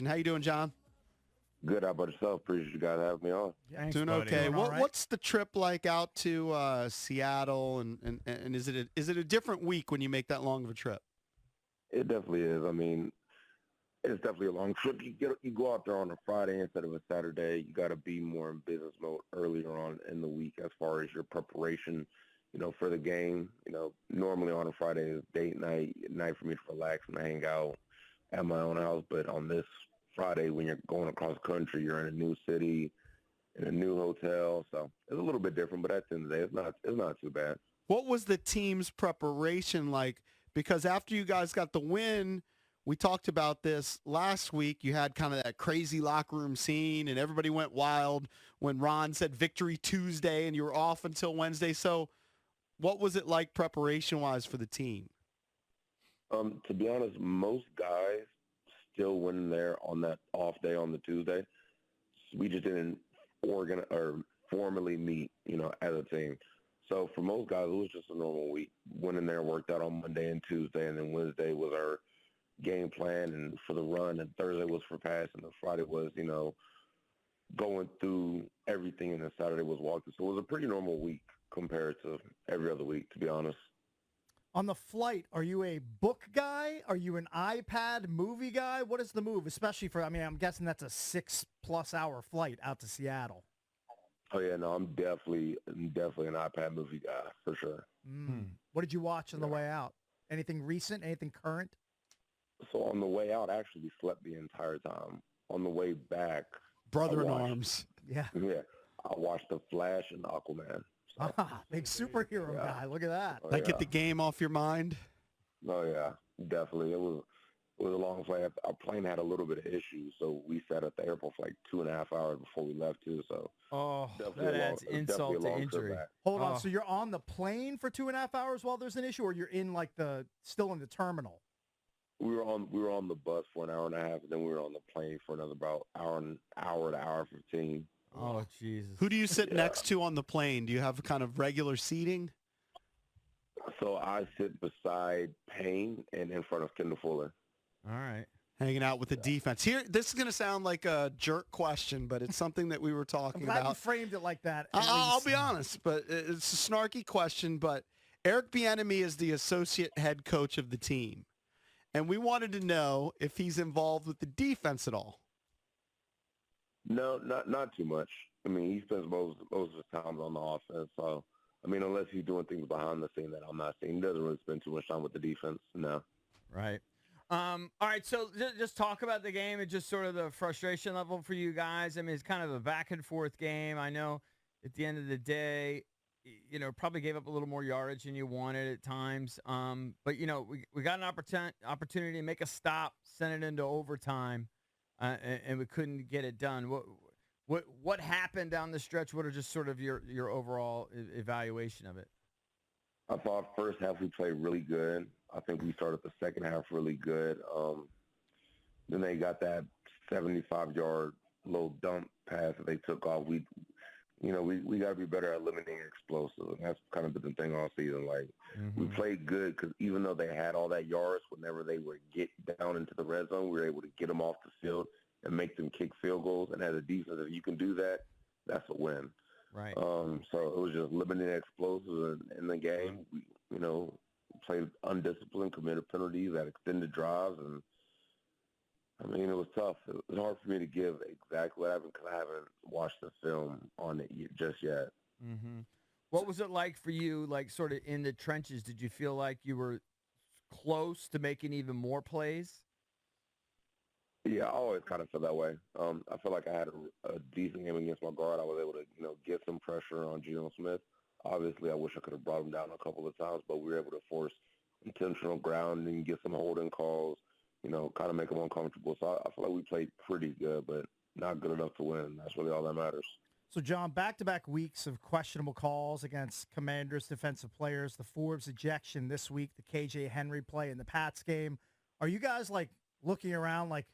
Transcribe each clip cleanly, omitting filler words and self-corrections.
And how you doing, John? Good. How about yourself? Appreciate you guys having me on. Thanks, Doing buddy. okay. Doing all right? What's the trip like out to Seattle, and is it a different week when you make that long of a trip? It definitely is. I mean, it's definitely a long trip. You go out there on a Friday instead of a Saturday. You got to be more in business mode earlier on in the week as far as your preparation, for the game. Normally on a Friday is date night for me to relax and hang out at my own house. But on this Friday, when you're going across the country, you're in a new city, in a new hotel. So it's a little bit different, but at the end of the day, it's not too bad. What was the team's preparation like? Because after you guys got the win, we talked about this last week. You had kind of that crazy locker room scene, and everybody went wild when Ron said Victory Tuesday, and you were off until Wednesday. So what was it like preparation-wise for the team? To be honest, most guys still went in there on that off day on the Tuesday. We just didn't formally meet, as a team. So for most guys, it was just a normal week. Went in there, worked out on Monday and Tuesday, and then Wednesday was our game plan and for the run, and Thursday was for pass, and then Friday was, going through everything, and then Saturday was walking. So it was a pretty normal week compared to every other week, to be honest. On the flight, are you a book guy? Are you an iPad movie guy? What is the move? Especially I'm guessing that's a 6+ hour flight out to Seattle. Oh yeah, no, I'm definitely an iPad movie guy for sure. What did you watch on the way out? Anything recent? Anything current? So on the way out, actually, we slept the entire time. On the way back, Brother in arms. Yeah. Yeah, I watched The Flash and Aquaman. So, Big superhero guy. Look at that. Oh, Like get the game off your mind? Oh yeah, definitely. It was a long flight. Our plane had a little bit of issues, so we sat at the airport for like 2.5 hours before we left too. So that adds insult to injury. Hold on. So you're on the plane for 2.5 hours while there's an issue, or you're in still in the terminal? We were on the bus for an hour and a half, and then we were on the plane for another about hour to hour 15. Oh, Jesus. Who do you sit next to on the plane? Do you have kind of regular seating? So I sit beside Payne and in front of Kendall Fuller. All right. Hanging out with the defense. Here, this is going to sound like a jerk question, but it's something that we were talking I'm glad you about. framed it like that. I'll be honest, but it's a snarky question, but Eric Bieniemy is the associate head coach of the team. And we wanted to know if he's involved with the defense at all. No, not too much. I mean, he spends most of his time on the offense. So, I mean, unless he's doing things behind the scene that I'm not seeing, he doesn't really spend too much time with the defense. No. Right. All right, so just talk about the game and just sort of the frustration level for you guys. I mean, it's kind of a back-and-forth game. I know at the end of the day, probably gave up a little more yardage than you wanted at times. But, we got an opportunity to make a stop, send it into overtime, and we couldn't get it done. What happened down the stretch? What are just sort of your overall evaluation of it? I thought first half we played really good. I think we started the second half really good. Then they got that 75-yard little dump pass that they took off. We got to be better at limiting explosive, and that's kind of been the thing all season. Like, we played good because even though they had all that yards, whenever they would get down into the red zone, we were able to get them off the field and make them kick field goals. And as a defense, if you can do that, that's a win. Right. So it was just limiting explosives in the game. We, played undisciplined, committed penalties at extended drives, and I mean, it was tough. It was hard for me to give exactly what happened because I haven't watched the film on it just yet. Mm-hmm. What was it like for you, like sort of in the trenches? Did you feel like you were close to making even more plays? Yeah, I always kind of feel that way. I feel like I had a decent game against my guard. I was able to, get some pressure on Geno Smith. Obviously, I wish I could have brought him down a couple of times, but we were able to force intentional grounding, get some holding calls, kind of make them uncomfortable. So I feel like we played pretty good, but not good enough to win. That's really all that matters. So, John, back-to-back weeks of questionable calls against Commanders defensive players, the Forbes ejection this week, the KJ Henry play in the Pats game. Are you guys, looking around like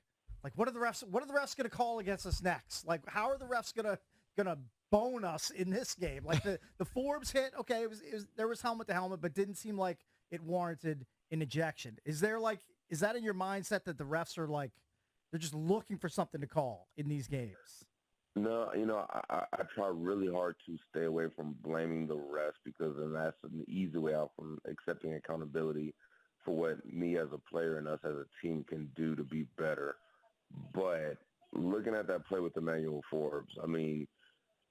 what are the refs going to call against us next? Like, how are the refs going to bone us in this game? Like the Forbes hit, okay, it was there was helmet to helmet, but didn't seem like it warranted an ejection. Is that in your mindset that the refs are They're just looking for something to call in these games. No, I try really hard to stay away from blaming the refs because then that's an easy way out from accepting accountability for what me as a player and us as a team can do to be better. But looking at that play with Emanuel Forbes, I mean,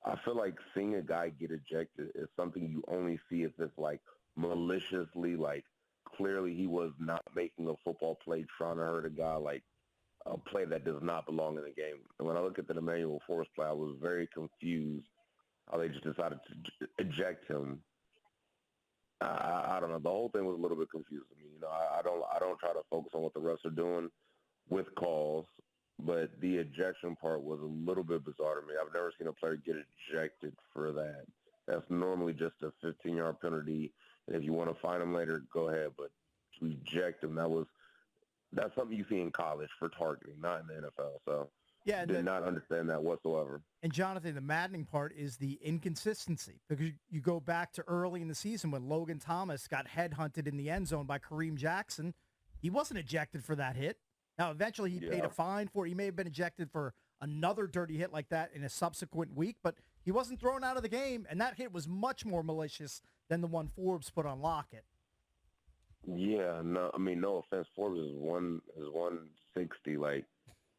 I feel like seeing a guy get ejected is something you only see if it's like maliciously, like clearly he was not making a football play trying to hurt a guy, like a play that does not belong in the game. And when I look at the Emanuel Forbes play, I was very confused how they just decided to eject him. I don't know. The whole thing was a little bit confusing to me. I don't try to focus on what the refs are doing with calls. But the ejection part was a little bit bizarre to me. I've never seen a player get ejected for that. That's normally just a 15-yard penalty. And if you want to find him later, go ahead. But to eject him, that's something you see in college for targeting, not in the NFL. So Yeah, did not understand that whatsoever. And Jonathan, the maddening part is the inconsistency, because you go back to early in the season when Logan Thomas got headhunted in the end zone by Kareem Jackson. He wasn't ejected for that hit. Now, eventually he paid a fine for it. He may have been ejected for another dirty hit like that in a subsequent week, but he wasn't thrown out of the game, and that hit was much more malicious than the one Forbes put on Lockett. Yeah, no, I mean, no offense. Forbes is 160. Like,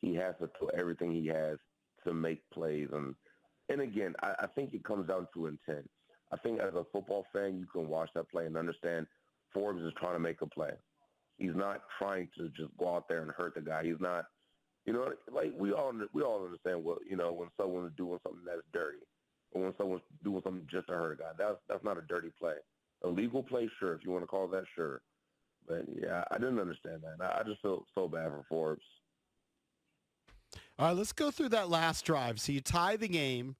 he has to put everything he has to make plays. And again, I think it comes down to intent. I think as a football fan, you can watch that play and understand Forbes is trying to make a play. He's not trying to just go out there and hurt the guy. He's not, like we all understand when someone's doing something that's dirty, or when someone's doing something just to hurt a guy. That's not a dirty play. A legal play, sure, if you want to call that, sure. But yeah, I didn't understand that. I just feel so bad for Forbes. All right, let's go through that last drive. So you tie the game.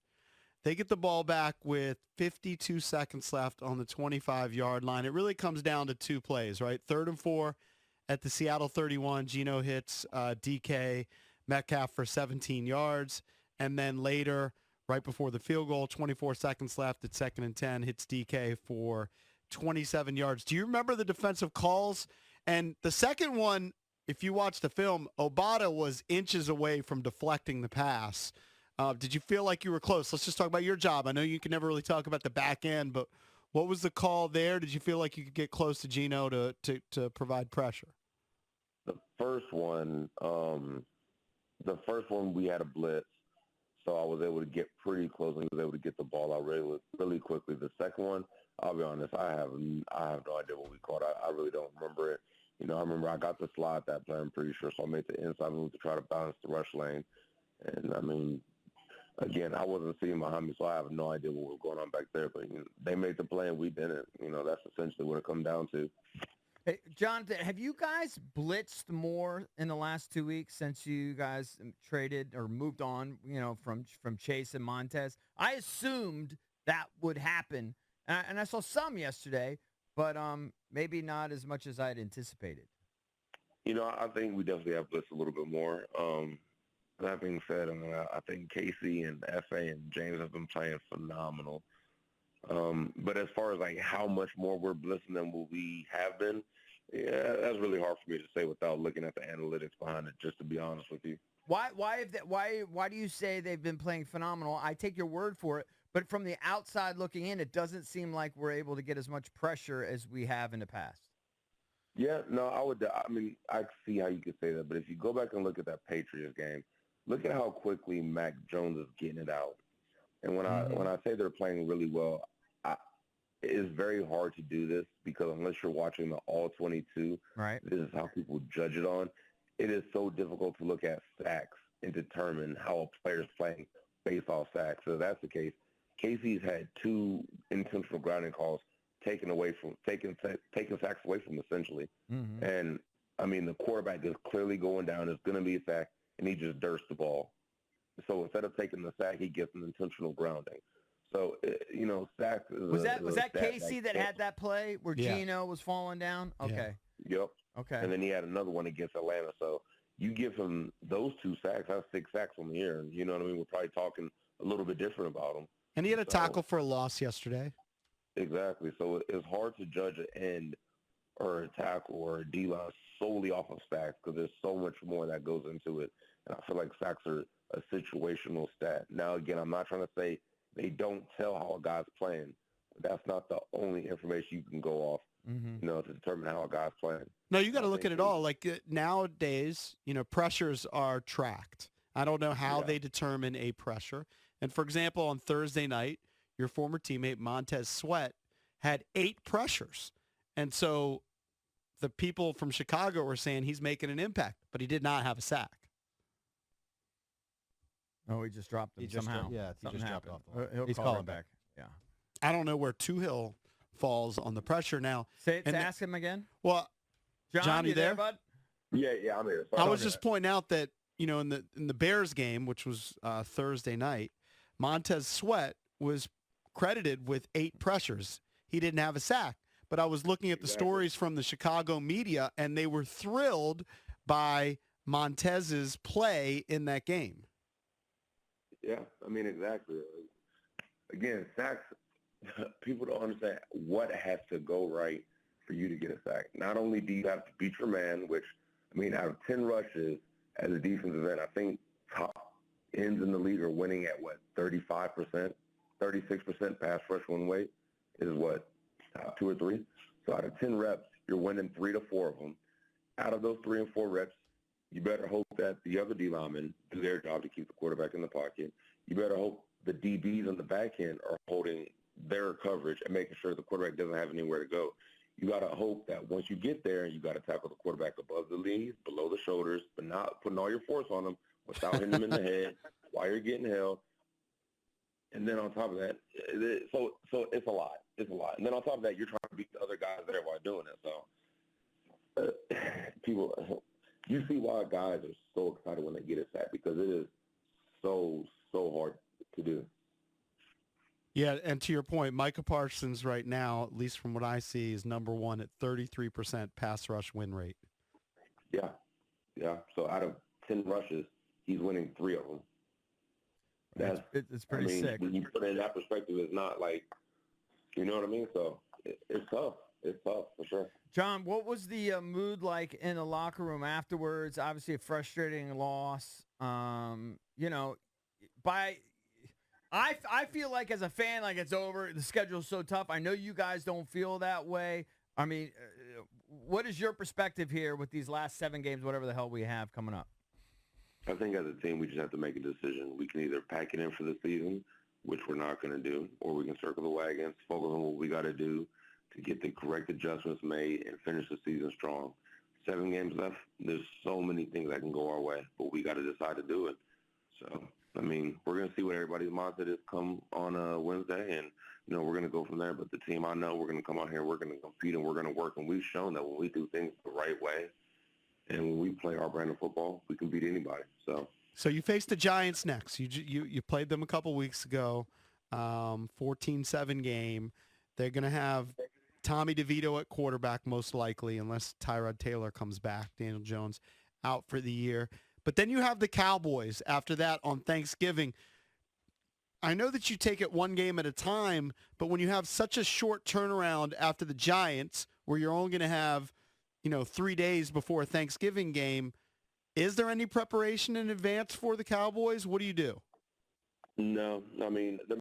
They get the ball back with 52 seconds left on the 25-yard line. It really comes down to two plays, right? 3rd and 4 at the Seattle 31. Geno hits DK Metcalf for 17 yards. And then later, right before the field goal, 24 seconds left at 2nd and 10, hits DK for 27 yards. Do you remember the defensive calls? And the second one, if you watch the film, Obata was inches away from deflecting the pass. Did you feel like you were close? Let's just talk about your job. I know you can never really talk about the back end, but what was the call there? Did you feel like you could get close to Geno to provide pressure? The first one we had a blitz, so I was able to get pretty close and was able to get the ball out really, really quickly. The second one, I'll be honest, I have no idea what we called. I really don't remember it. I remember I got the slide that play, I'm pretty sure, so I made the inside move to try to balance the rush lane. And, I mean, again, I wasn't seeing behind me, so I have no idea what was going on back there. But they made the play and we didn't. That's essentially what it comes down to. Hey, Jonathan, have you guys blitzed more in the last 2 weeks since you guys traded or moved on, from Chase and Montez? I assumed that would happen, and I saw some yesterday, but maybe not as much as I had anticipated. I think we definitely have blitzed a little bit more. That being said, I think Casey and F.A. and James have been playing phenomenal. But as far as like how much more we're blitzing than what we have been, yeah, that's really hard for me to say without looking at the analytics behind it, just to be honest with you. Why do you say they've been playing phenomenal? I take your word for it, but from the outside looking in, it doesn't seem like we're able to get as much pressure as we have in the past. Yeah, no, I see how you could say that, but if you go back and look at that Patriots game, look at how quickly Mac Jones is getting it out. And when I say they're playing really well, it is very hard to do this because unless you're watching the all 22, right, this is how people judge it on. It is so difficult to look at sacks and determine how a player is playing based off sacks. So if that's the case, Casey's had 2 intentional grounding calls taking sacks away from him, essentially. Mm-hmm. And, the quarterback is clearly going down. It's going to be a sack, and he just dirts the ball. So instead of taking the sack, he gets an intentional grounding. So, sack is was that Casey that had that play where Geno was falling down? Okay. Yeah. Yep. Okay. And then he had another one against Atlanta. So you give him those 2 sacks, that's 6 sacks on the year. You know what I mean? We're probably talking a little bit different about him. And he had a tackle for a loss yesterday. Exactly. So it's hard to judge an end or a tackle or a D-line solely off of sacks because there's so much more that goes into it. And I feel like sacks are a situational stat. Now, again, I'm not trying to say they don't tell how a guy's playing. But that's not the only information you can go off, to determine how a guy's playing. No, you got to look at it all. Like nowadays, pressures are tracked. I don't know how they determine a pressure. And for example, on Thursday night, your former teammate Montez Sweat had 8 pressures. And so the people from Chicago were saying he's making an impact, but he did not have a sack. Oh, he just dropped him somehow. He just dropped off the line. He'll He's call calling right back. Yeah. I don't know where Tuhill falls on the pressure now. Ask him again. Well, John, you there, bud? Yeah, I'm here. I was just pointing out that, in the Bears game, which was Thursday night, Montez Sweat was credited with 8 pressures. He didn't have a sack. But I was looking at the stories from the Chicago media, and they were thrilled by Montez's play in that game. Yeah, exactly. Again, sacks, people don't understand what has to go right for you to get a sack. Not only do you have to beat your man, which, out of 10 rushes as a defensive end, I think top ends in the league are winning at, 35%, 36% pass rush one way is top 2 or 3. So out of 10 reps, you're winning 3 to 4 of them. Out of those 3 and 4 reps, you better hope that the other D linemen do their job to keep the quarterback in the pocket. You better hope the DBs on the back end are holding their coverage and making sure the quarterback doesn't have anywhere to go. You got to hope that once you get there, you got to tackle the quarterback above the knees, below the shoulders, but not putting all your force on them without hitting them in the head while you're getting held. And then on top of that, so it's a lot. It's a lot. And then on top of that, you're trying to beat the other guys there while doing it. So people, you see why guys are so excited when they get a sack because it is so hard to do. Yeah, and to your point, Micah Parsons right now, at least from what I see, is number 1 at 33% pass rush win rate. Yeah. So out of 10 rushes, he's winning 3 of them. It's pretty sick. When you put it in that perspective, it's not like, you know what I mean? So it's tough. It's tough for sure. John, what was the mood like in the locker room afterwards? Obviously a frustrating loss. I feel like as a fan, like it's over. The schedule's so tough. I know you guys don't feel that way. What is your perspective here with these last 7 games, whatever the hell we have coming up? I think as a team, we just have to make a decision. We can either pack it in for the season, which we're not going to do, or we can circle the wagons, focus on what we got to do to get the correct adjustments made and finish the season strong. 7 games left. There's so many things that can go our way, but we got to decide to do it. So, we're going to see what everybody's mindset is come on Wednesday, and, we're going to go from there. But the team, I know we're going to come out here, we're going to compete, and we're going to work. And we've shown that when we do things the right way and when we play our brand of football, we can beat anybody. So you face the Giants next. You played them a couple weeks ago, 14-7 game. They're going to have Tommy DeVito at quarterback most likely, unless Tyrod Taylor comes back. Daniel Jones out for the year. But then you have the Cowboys after that on Thanksgiving. I know that you take it one game at a time, but when you have such a short turnaround after the Giants, where you're only going to have 3 days before a Thanksgiving game, is there any preparation in advance for the Cowboys? What do you do? No. There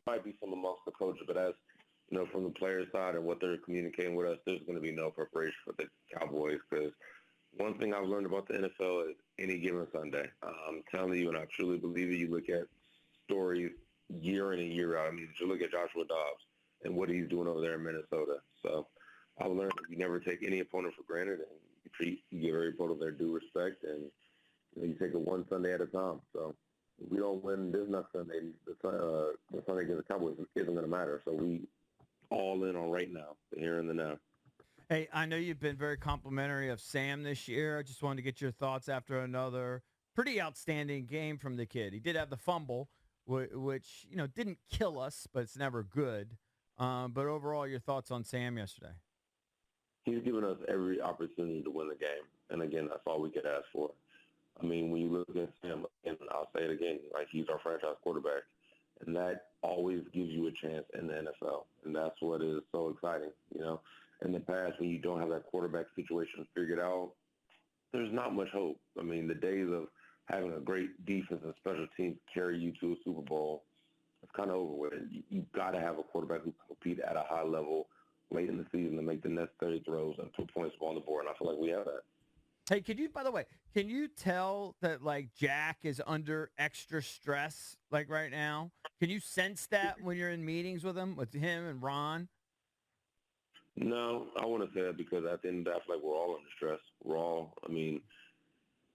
might be some amongst the coaches, but as, from the player side and what they're communicating with us, there's going to be no preparation for the Cowboys because one thing I've learned about the NFL is any given Sunday. I'm telling you, and I truly believe it, you look at stories year in and year out. You look at Joshua Dobbs and what he's doing over there in Minnesota. So I've learned that you never take any opponent for granted, and you give every opponent their due respect, and you take it one Sunday at a time. So if we don't win this next Sunday, the Sunday against the Cowboys isn't going to matter. So we all in on right now, the here and the now. Hey, I know you've been very complimentary of Sam this year. I just wanted to get your thoughts after another pretty outstanding game from the kid. He did have the fumble, which didn't kill us, but it's never good. But overall, your thoughts on Sam yesterday? He's given us every opportunity to win the game. And, again, that's all we could ask for. When you look at Sam, and I'll say it again, he's our franchise quarterback. And that always gives you a chance in the NFL. And that's what is so exciting, In the past, when you don't have that quarterback situation figured out, there's not much hope. I mean, the days of having a great defense and special teams carry you to a Super Bowl, it's kind of over with. You've got to have a quarterback who can compete at a high level late in the season to make the necessary throws and put points on the board, and I feel like we have that. Hey, by the way, can you tell that, like, Jack is under extra stress, like, right now? Can you sense that when you're in meetings with him and Ron? No, I want to say that because at the end of the day, I feel like we're all under stress. I mean,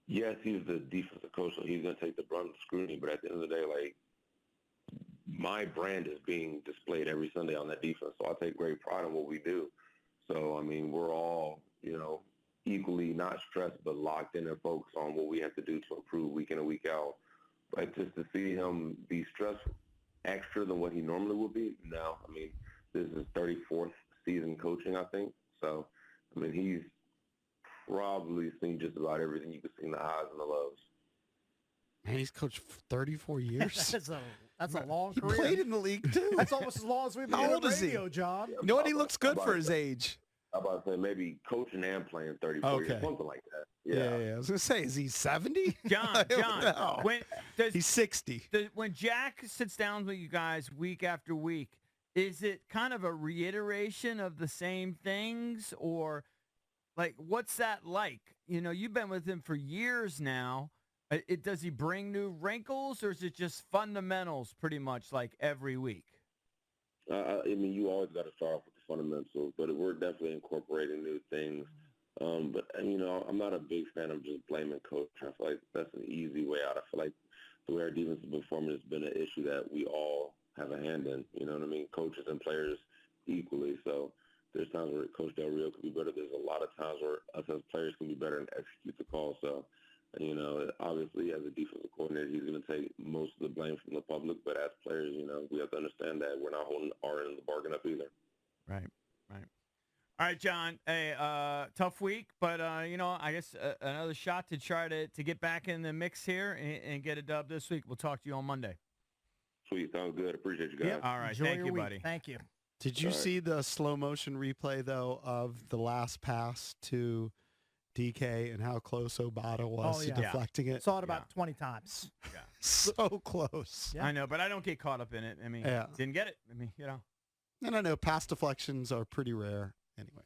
yes, he's the defensive coach, so he's going to take the brunt of the scrutiny, but at the end of the day, like, my brand is being displayed every Sunday on that defense, so I take great pride in what we do. So, I mean, we're all, equally not stressed but locked in and focused on what we have to do to improve week in and week out. But just to see him be stressed extra than what he normally would be, no. I mean, this is his 34th season coaching, I think. So, I mean, he's probably seen just about everything you could see in the highs and the lows. Man, he's coached for 34 years. That's a long He career. played in the league, too. That's almost as long as we've been How on old is he? radio, John. Yeah, You know what? He looks good for his age. I'm about to say maybe coaching and playing 34 years, something like that. Yeah. I was going to say, is he 70? John, He's 60. When Jack sits down with you guys week after week, is it kind of a reiteration of the same things, or like what's that like? You've been with him for years now. Does he bring new wrinkles, or is it just fundamentals pretty much like every week? I mean, you always got to start off with the fundamentals, but we're definitely incorporating new things. But I'm not a big fan of just blaming coach. I feel like that's an easy way out. I feel like the way our defense has been performing has been an issue that we all have a hand in. You know what I mean? Coaches and players equally. So there's times where Coach Del Rio could be better. There's a lot of times where us as players can be better and execute the call. So, obviously as a defensive coordinator, he's going to take most of the blame from the public. But as players, we have to understand that we're not holding our end of the bargain up either. Right. All right, John. Hey, tough week, but I guess another shot to try to get back in the mix here and get a dub this week. We'll talk to you on Monday. Sweet, sounds good. Appreciate you guys. Yep. All right, Enjoy thank your you, week. buddy. Thank you. Did you see the slow motion replay, though, of the last pass to DK and how close Obata was to deflecting it? Saw it about 20 times. Yeah. So close. Yeah. I know, but I don't get caught up in it. I mean, didn't get it. I mean, And I know pass deflections are pretty rare anyway.